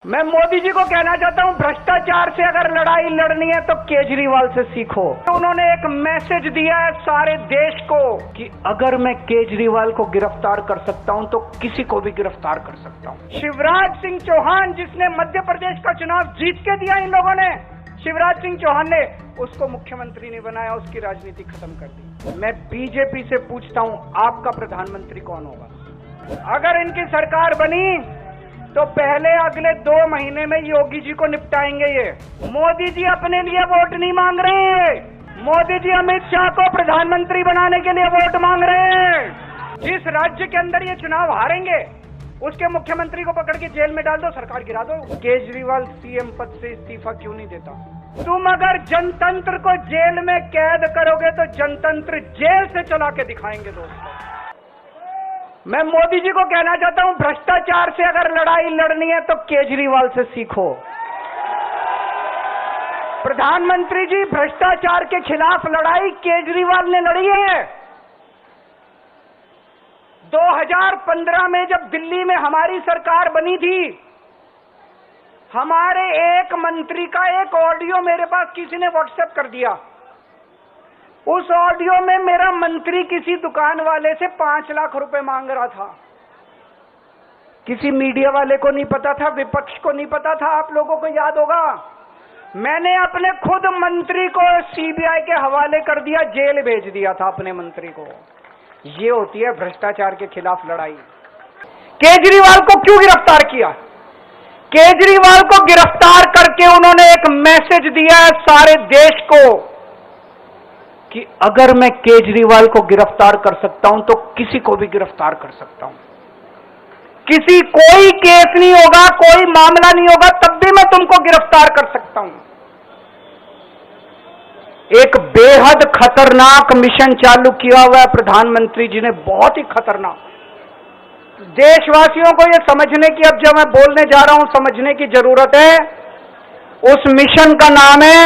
मैं मोदी जी को कहना चाहता हूं, भ्रष्टाचार से अगर लड़ाई लड़नी है तो केजरीवाल से सीखो। तो उन्होंने एक मैसेज दिया है सारे देश को कि अगर मैं केजरीवाल को गिरफ्तार कर सकता हूं तो किसी को भी गिरफ्तार कर सकता हूं। शिवराज सिंह चौहान जिसने मध्य प्रदेश का चुनाव जीत के दिया इन लोगों ने, शिवराज सिंह चौहान ने उसको मुख्यमंत्री नहीं बनाया, उसकी राजनीति खत्म कर दी। मैं बीजेपी से पूछता हूं, आपका प्रधानमंत्री कौन होगा? अगर इनकी सरकार बनी तो पहले अगले 2 महीने में योगी जी को निपटाएंगे। ये मोदी जी अपने लिए वोट नहीं मांग रहे हैं, मोदी जी अमित शाह को प्रधानमंत्री बनाने के लिए वोट मांग रहे हैं। जिस राज्य के अंदर ये चुनाव हारेंगे उसके मुख्यमंत्री को पकड़ के जेल में डाल दो, सरकार गिरा दो। केजरीवाल सीएम पद से इस्तीफा क्यों नहीं देता? तुम अगर जनतंत्र को जेल में कैद करोगे तो जनतंत्र जेल से चला के दिखाएंगे। दोस्तों, मैं मोदी जी को कहना चाहता हूं, भ्रष्टाचार से अगर लड़ाई लड़नी है तो केजरीवाल से सीखो। प्रधानमंत्री जी, भ्रष्टाचार के खिलाफ लड़ाई केजरीवाल ने लड़ी है। 2015 में जब दिल्ली में हमारी सरकार बनी थी, हमारे एक मंत्री का एक ऑडियो मेरे पास किसी ने व्हाट्सएप कर दिया। उस ऑडियो में मेरा मंत्री किसी दुकान वाले से 5 लाख रुपए मांग रहा था। किसी मीडिया वाले को नहीं पता था, विपक्ष को नहीं पता था। आप लोगों को याद होगा, मैंने अपने खुद मंत्री को सीबीआई के हवाले कर दिया, जेल भेज दिया था अपने मंत्री को। ये होती है भ्रष्टाचार के खिलाफ लड़ाई। केजरीवाल को क्यों गिरफ्तार किया? केजरीवाल को गिरफ्तार करके उन्होंने एक मैसेज दिया है सारे देश को कि अगर मैं केजरीवाल को गिरफ्तार कर सकता हूं तो किसी को भी गिरफ्तार कर सकता हूं। कोई केस नहीं होगा, कोई मामला नहीं होगा, तब भी मैं तुमको गिरफ्तार कर सकता हूं। एक बेहद खतरनाक मिशन चालू किया हुआ है प्रधानमंत्री जी ने, बहुत ही खतरनाक। देशवासियों को यह समझने की, अब जब मैं बोलने जा रहा हूं, समझने की जरूरत है। उस मिशन का नाम है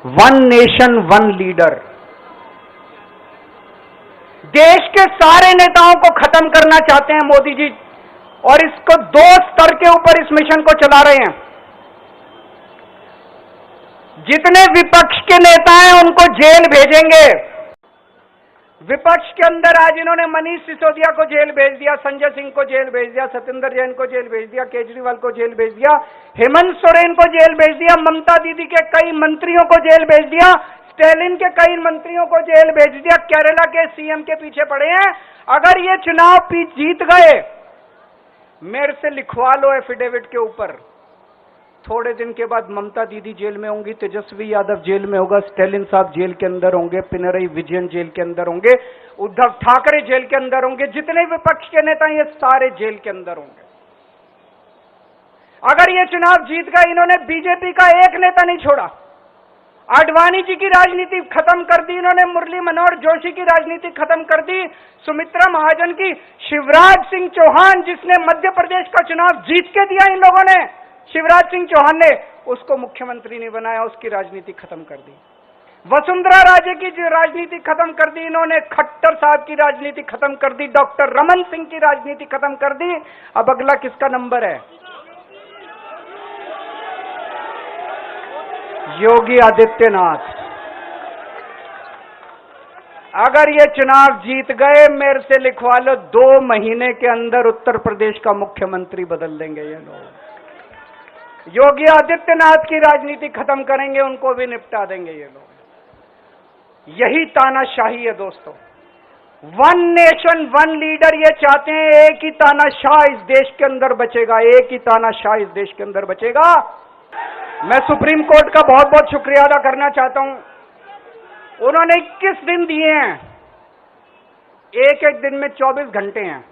वन नेशन वन लीडर। देश के सारे नेताओं को खत्म करना चाहते हैं मोदी जी, और इसको 2 स्तर के ऊपर इस मिशन को चला रहे हैं। जितने विपक्ष के नेता हैं उनको जेल भेजेंगे। विपक्ष के अंदर आज इन्होंने मनीष सिसोदिया को जेल भेज दिया, संजय सिंह को जेल भेज दिया, सत्येंद्र जैन को जेल भेज दिया, केजरीवाल को जेल भेज दिया, हेमंत सोरेन को जेल भेज दिया, ममता दीदी के कई मंत्रियों को जेल भेज दिया, स्टैलिन के कई मंत्रियों को जेल भेज दिया, केरला के सीएम के पीछे पड़े हैं। अगर ये चुनाव जीत गए, मेरे से लिखवा लो एफिडेविट के ऊपर, थोड़े दिन के बाद ममता दीदी जेल में होंगी, तेजस्वी यादव जेल में होगा, स्टैलिन साहब जेल के अंदर होंगे, पिनरई विजयन जेल के अंदर होंगे, उद्धव ठाकरे जेल के अंदर होंगे, जितने विपक्ष के नेता ये सारे जेल के अंदर होंगे। अगर ये चुनाव जीत गए, इन्होंने बीजेपी का एक नेता नहीं छोड़ा। आडवाणी जी की राजनीति खत्म कर दी इन्होंने, मुरली मनोहर जोशी की राजनीति खत्म कर दी, सुमित्रा महाजन की। शिवराज सिंह चौहान जिसने मध्य प्रदेश का चुनाव जीत के दिया इन लोगों ने, शिवराज सिंह चौहान ने उसको मुख्यमंत्री नहीं बनाया, उसकी राजनीति खत्म कर दी। वसुंधरा राजे की राजनीति खत्म कर दी इन्होंने, खट्टर साहब की राजनीति खत्म कर दी, डॉक्टर रमन सिंह की राजनीति खत्म कर दी। अब अगला किसका नंबर है? योगी आदित्यनाथ। अगर ये चुनाव जीत गए, मेरे से लिखवा लो, 2 महीने के अंदर उत्तर प्रदेश का मुख्यमंत्री बदल देंगे ये लोग। योगी आदित्यनाथ की राजनीति खत्म करेंगे, उनको भी निपटा देंगे ये लोग। यही तानाशाही है दोस्तों। वन नेशन वन लीडर ये चाहते हैं, एक ही तानाशाह इस देश के अंदर बचेगा, एक ही तानाशाह इस देश के अंदर बचेगा। मैं सुप्रीम कोर्ट का बहुत बहुत शुक्रिया अदा करना चाहता हूं। उन्होंने 21 दिन दिए हैं, एक दिन में 24 घंटे हैं।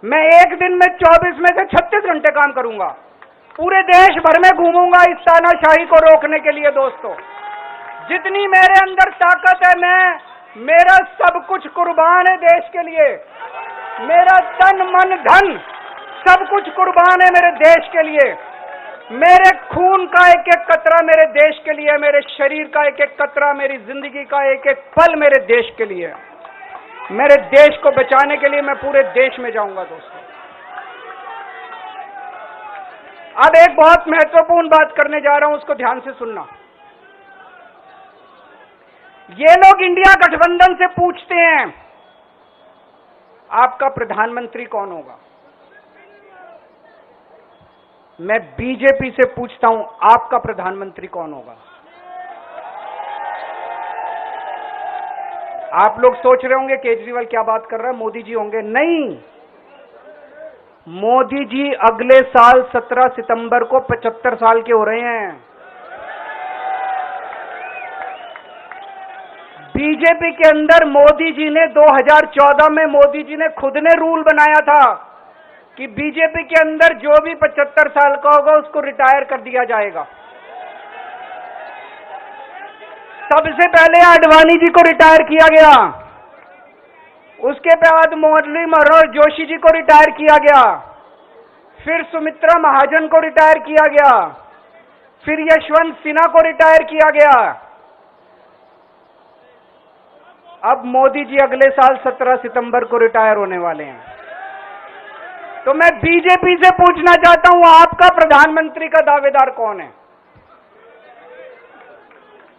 मैं एक दिन में 24 में से 36 घंटे काम करूंगा, पूरे देश भर में घूमूंगा इस तानाशाही को रोकने के लिए। दोस्तों, जितनी मेरे अंदर ताकत है, मेरा सब कुछ कुर्बान है देश के लिए। मेरा तन मन धन सब कुछ कुर्बान है मेरे देश के लिए। मेरे खून का एक एक कतरा मेरे देश के लिए, मेरे शरीर का एक एक कतरा, मेरी जिंदगी का एक एक पल मेरे देश के लिए। मेरे देश को बचाने के लिए मैं पूरे देश में जाऊंगा दोस्तों। अब एक बहुत महत्वपूर्ण बात करने जा रहा हूं, उसको ध्यान से सुनना। ये लोग इंडिया गठबंधन से पूछते हैं आपका प्रधानमंत्री कौन होगा। मैं बीजेपी से पूछता हूं आपका प्रधानमंत्री कौन होगा। आप लोग सोच रहे होंगे केजरीवाल क्या बात कर रहा है, मोदी जी होंगे। नहीं, मोदी जी अगले साल 17 सितंबर को 75 साल के हो रहे हैं। बीजेपी के अंदर मोदी जी ने 2014 में मोदी जी ने खुद ने रूल बनाया था कि बीजेपी के अंदर जो भी 75 साल का होगा उसको रिटायर कर दिया जाएगा। सबसे पहले आडवाणी जी को रिटायर किया गया, उसके बाद मुरली मनोहर जोशी जी को रिटायर किया गया, फिर सुमित्रा महाजन को रिटायर किया गया, फिर यशवंत सिन्हा को रिटायर किया गया। अब मोदी जी अगले साल 17 सितंबर को रिटायर होने वाले हैं। तो मैं बीजेपी से पूछना चाहता हूं आपका प्रधानमंत्री का दावेदार कौन है।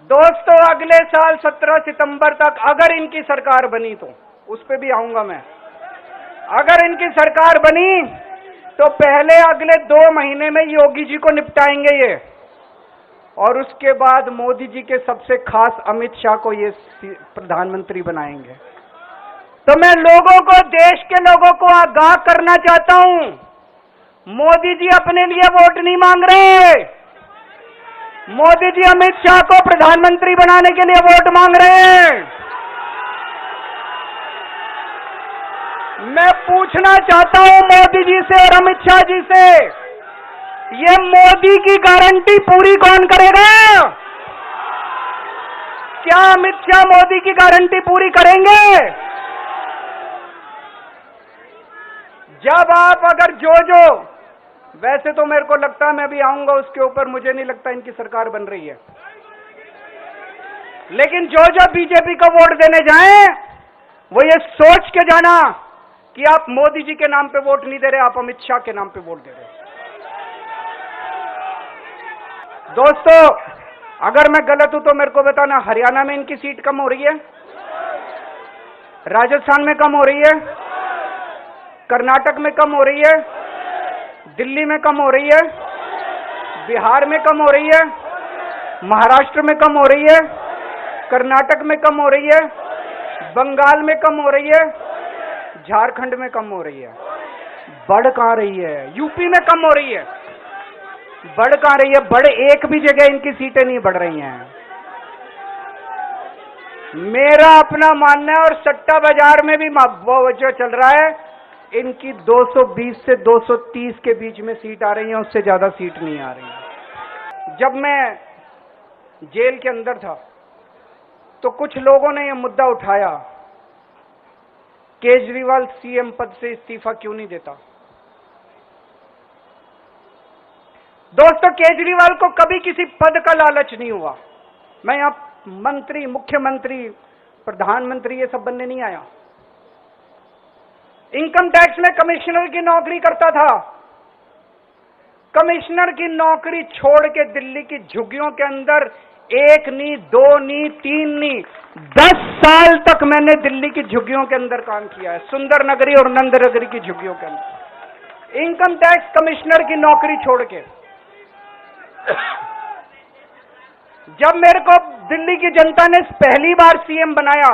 दोस्तों, अगले साल 17 सितंबर तक अगर इनकी सरकार बनी, तो उस पर भी आऊंगा मैं, अगर इनकी सरकार बनी तो पहले अगले 2 महीने में योगी जी को निपटाएंगे ये, और उसके बाद मोदी जी के सबसे खास अमित शाह को ये प्रधानमंत्री बनाएंगे। तो मैं लोगों को, देश के लोगों को आगाह करना चाहता हूं, मोदी जी अपने लिए वोट नहीं मांग रहे, मोदी जी अमित शाह को प्रधानमंत्री बनाने के लिए वोट मांग रहे हैं। मैं पूछना चाहता हूं मोदी जी से और अमित शाह जी से, ये मोदी की गारंटी पूरी कौन करेगा? क्या अमित शाह मोदी की गारंटी पूरी करेंगे? जब आप अगर जो वैसे तो मेरे को लगता है, मैं भी आऊंगा उसके ऊपर, मुझे नहीं लगता इनकी सरकार बन रही है, लेकिन जो बीजेपी को वोट देने जाएं वो ये सोच के जाना कि आप मोदी जी के नाम पे वोट नहीं दे रहे, आप अमित शाह के नाम पे वोट दे रहे। दोस्तों, अगर मैं गलत हूं तो मेरे को बताना, हरियाणा में इनकी सीट कम हो रही है, राजस्थान में कम हो रही है, कर्नाटक में कम हो रही है, दिल्ली में कम हो रही है, बिहार में कम हो रही है, महाराष्ट्र में कम हो रही है, कर्नाटक में कम हो रही है, बंगाल में कम हो रही है, झारखंड में कम हो रही है। बढ़ कहां रही है? यूपी में कम हो रही है, बढ़ कहां रही है? बढ़ एक भी जगह इनकी सीटें नहीं बढ़ रही हैं। मेरा अपना मानना है, और सट्टा बाजार में भी वो जो चल रहा है, इनकी 220 से 230 के बीच में सीट आ रही है, उससे ज्यादा सीट नहीं आ रही है। जब मैं जेल के अंदर था तो कुछ लोगों ने यह मुद्दा उठाया, केजरीवाल सीएम पद से इस्तीफा क्यों नहीं देता। दोस्तों, केजरीवाल को कभी किसी पद का लालच नहीं हुआ। मैं यहां मंत्री, मुख्यमंत्री, प्रधानमंत्री ये सब बनने नहीं आया। इनकम टैक्स में कमिश्नर की नौकरी करता था। कमिश्नर की नौकरी छोड़ के दिल्ली की झुग्गियों के अंदर 1 नहीं, 2 नहीं, 3 नहीं, 10 साल तक मैंने दिल्ली की झुग्गियों के अंदर काम किया है, सुंदर नगरी और नंद नगरी की झुग्गियों के अंदर, इनकम टैक्स कमिश्नर की नौकरी छोड़ के। जब मेरे को दिल्ली की जनता ने पहली बार सीएम बनाया,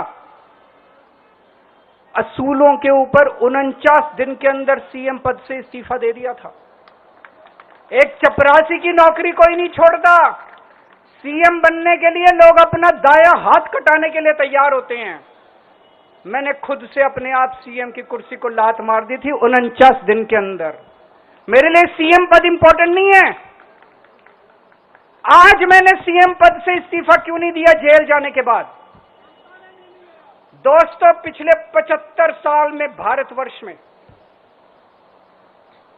असूलों के ऊपर 49 दिन के अंदर सीएम पद से इस्तीफा दे दिया था। एक चपरासी की नौकरी कोई नहीं छोड़ता। सीएम बनने के लिए लोग अपना दायां हाथ कटाने के लिए तैयार होते हैं। मैंने खुद से अपने आप सीएम की कुर्सी को लात मार दी थी 49 दिन के अंदर। मेरे लिए सीएम पद इंपॉर्टेंट नहीं है। आज मैंने सीएम पद से इस्तीफा क्यों नहीं दिया जेल जाने के बाद? दोस्तों, पिछले 75 साल में भारतवर्ष में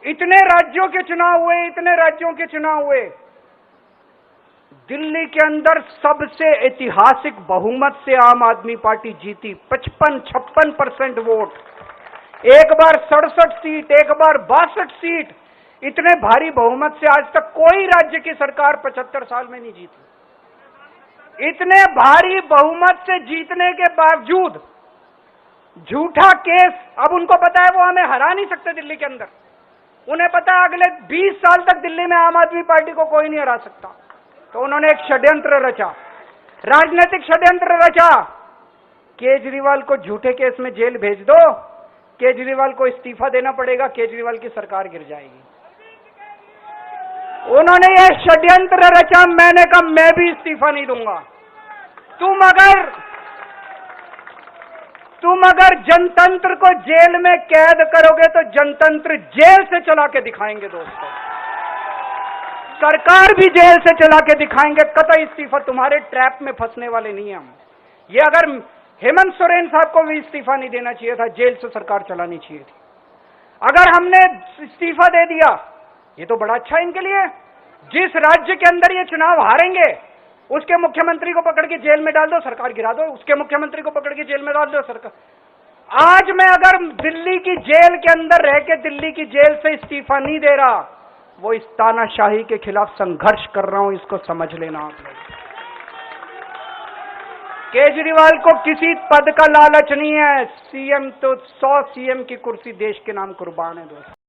इतने राज्यों के चुनाव हुए, इतने राज्यों के चुनाव हुए, दिल्ली के अंदर सबसे ऐतिहासिक बहुमत से आम आदमी पार्टी जीती, 55-56% वोट। एक बार 67 सीट, एक बार 62 सीट, इतने भारी बहुमत से आज तक कोई राज्य की सरकार 75 साल में नहीं जीती। इतने भारी बहुमत से जीतने के बावजूद झूठा केस, अब उनको पता है वो हमें हरा नहीं सकते दिल्ली के अंदर। उन्हें पता है अगले 20 साल तक दिल्ली में आम आदमी पार्टी को कोई नहीं हरा सकता। तो उन्होंने एक षड्यंत्र रचा, राजनीतिक षड्यंत्र रचा। केजरीवाल को झूठे केस में जेल भेज दो, केजरीवाल को इस्तीफा देना पड़ेगा, केजरीवाल की सरकार गिर जाएगी। उन्होंने ये षड्यंत्र रचा। मैंने कहा मैं भी इस्तीफा नहीं दूंगा। तुम अगर जनतंत्र को जेल में कैद करोगे तो जनतंत्र जेल से चला के दिखाएंगे दोस्तों, सरकार भी जेल से चला के दिखाएंगे। कतई इस्तीफा, तुम्हारे ट्रैप में फंसने वाले नहीं हम। ये अगर हेमंत सोरेन साहब को भी इस्तीफा नहीं देना चाहिए था, जेल से सरकार चलानी चाहिए थी। अगर हमने इस्तीफा दे दिया, ये तो बड़ा अच्छा है इनके लिए। जिस राज्य के अंदर ये चुनाव हारेंगे उसके मुख्यमंत्री को पकड़ के जेल में डाल दो, सरकार गिरा दो। उसके मुख्यमंत्री को पकड़ के जेल में डाल दो, सरकार। आज मैं अगर दिल्ली की जेल के अंदर रह के दिल्ली की जेल से इस्तीफा नहीं दे रहा, वो इस तानाशाही के खिलाफ संघर्ष कर रहा हूं, इसको समझ लेना आप लोग। केजरीवाल को किसी पद का लालच नहीं है। सीएम तो 100 सीएम की कुर्सी देश के नाम कुर्बान है दोस्तों।